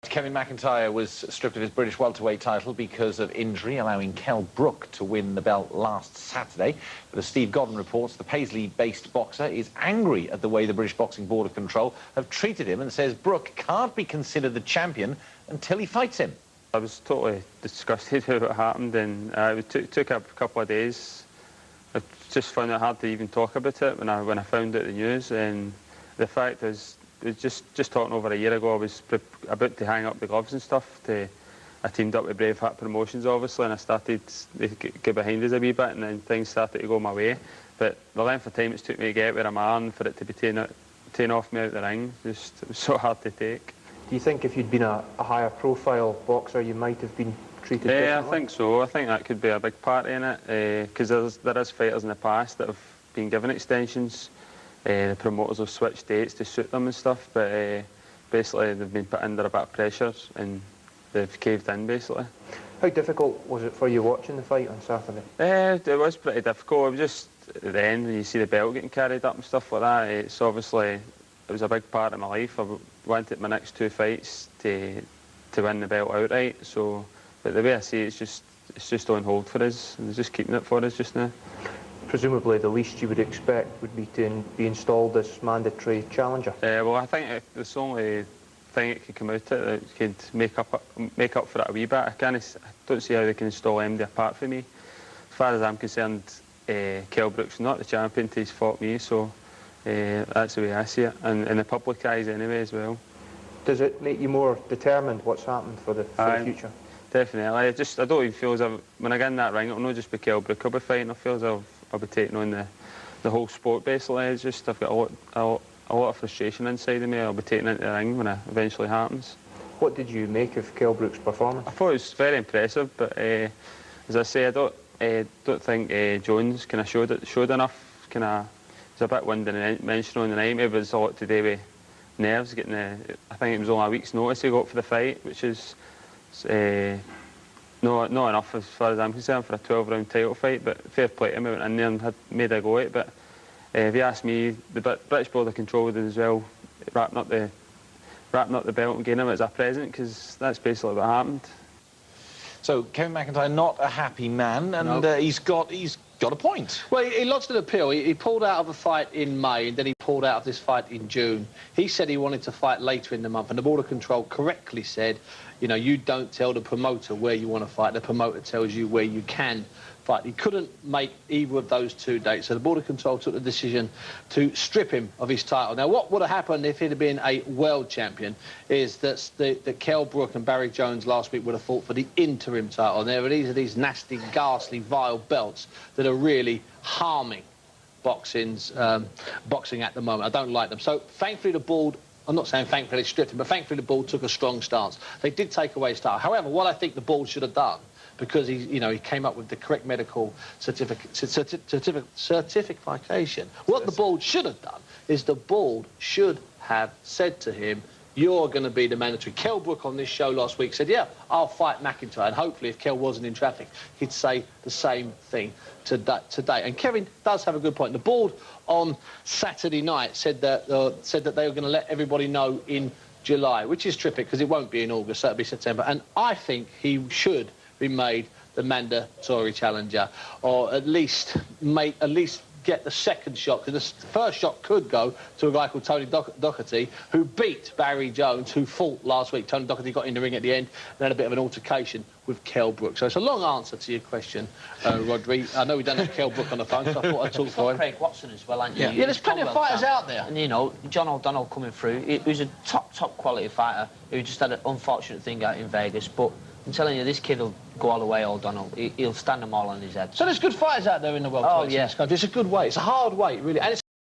Kevin McIntyre was stripped of his British Welterweight title because of injury, allowing Kell Brook to win the belt last Saturday. But as Steve Godden reports, the Paisley-based boxer is angry at the way the British Boxing Board of Control have treated him and says Brook can't be considered the champion until he fights him. I was totally disgusted with what happened, and it took a couple of days. I just found it hard to even talk about it when I found out the news. And the fact is, just talking over a year ago, I was about to hang up the gloves and stuff. I teamed up with Braveheart Promotions, obviously, and I started to get behind us a wee bit, and then things started to go my way. But the length of time it took me to get where I'm at and for it to be taken off me out the ring, it was so hard to take. Do you think if you'd been a higher profile boxer, you might have been treated differently? I think so. I think that could be a big part in it, because there is fighters in the past that have been given extensions. The promoters have switched dates to suit them and stuff, but basically they've been put under a bit of pressure and they've caved in, basically. How difficult was it for you watching the fight on Saturday? It was pretty difficult. It was just at the end when you see the belt getting carried up and stuff like that. It was a big part of my life. I wanted my next two fights to win the belt outright. So, but the way I see it, it's just on hold for us, and they're just keeping it for us just now. Presumably the least you would expect would be to be installed as mandatory challenger. Well, I think it's the only thing that could come out of it that could make up for it a wee bit. I don't see how they can install MD apart from me. As far as I'm concerned, Kell Brook's not the champion till he's fought me, so that's the way I see it, and in the public eyes anyway as well. Does it make you more determined what's happened for the future? Definitely. I don't even feel as if, when I get in that ring, it'll not just be Kell Brook I'll be fighting. I feel as if I'll be taking on the whole sport, basically. It's just I've got a lot of frustration inside of me. I'll be taking into the ring when it eventually happens. What did you make of Kell Brook's performance? I thought it was very impressive, but as I say, I don't think Jones kind of showed enough. Kind of, it was a bit one-dimensional on the night. Maybe it was a lot to do with nerves. I think it was only a week's notice he got for the fight, which is not enough as far as I'm concerned for a 12-round title fight, but fair play to him. He went in there and had made a go at it. But if you ask me, the British Board of Control would as well wrapping up the belt and giving him it as a present, because that's basically what happened. So Kevin McIntyre not a happy man, and no. he's got a point. Well, he lodged an appeal. He pulled out of a fight in May, and then he pulled out of this fight in June. He said he wanted to fight later in the month, and the Board of Control correctly said, you know, you don't tell the promoter where you want to fight. The promoter tells you where you can fight. He couldn't make either of those two dates, so the Board of Control took the decision to strip him of his title. Now, what would have happened if he'd have been a world champion is that Kell Brook and Barry Jones last week would have fought for the interim title. And there are these nasty, ghastly, vile belts that are really harming boxing at the moment. I don't like them. So, thankfully, the board, I'm not saying thankfully they stripped him, but thankfully the board took a strong stance. They did take away his title. However, what I think the board should have done, because he came up with the correct medical certification. What the board should have done is the board should have said to him, you're going to be the mandatory. Kell Brook on this show last week said, yeah, I'll fight McIntyre. And hopefully, if Kell wasn't in traffic, he'd say the same thing today. And Kevin does have a good point. The board on Saturday night said that they were going to let everybody know in July, which is terrific because it won't be in August, so it'll be September. And I think he should be made the mandatory challenger, or at least get the second shot, because the first shot could go to a guy called Tony Doherty, who beat Barry Jones, who fought last week. Tony Doherty got in the ring at the end and had a bit of an altercation with Kell Brook. So it's a long answer to your question, Rodri. I know we don't have Kell Brook on the phone, so I thought I'd talk for him. Craig Watson as well, aren't you? Yeah, there's plenty of fighters out there. And, you know, John O'Donnell coming through. He was a top quality fighter who just had an unfortunate thing out in Vegas, but I'm telling you, this kid will go all the way, O'Donnell. He'll stand them all on his head. So there's good fighters out there in the world. Oh, yeah. It's a good weight. It's a hard weight, really. And it's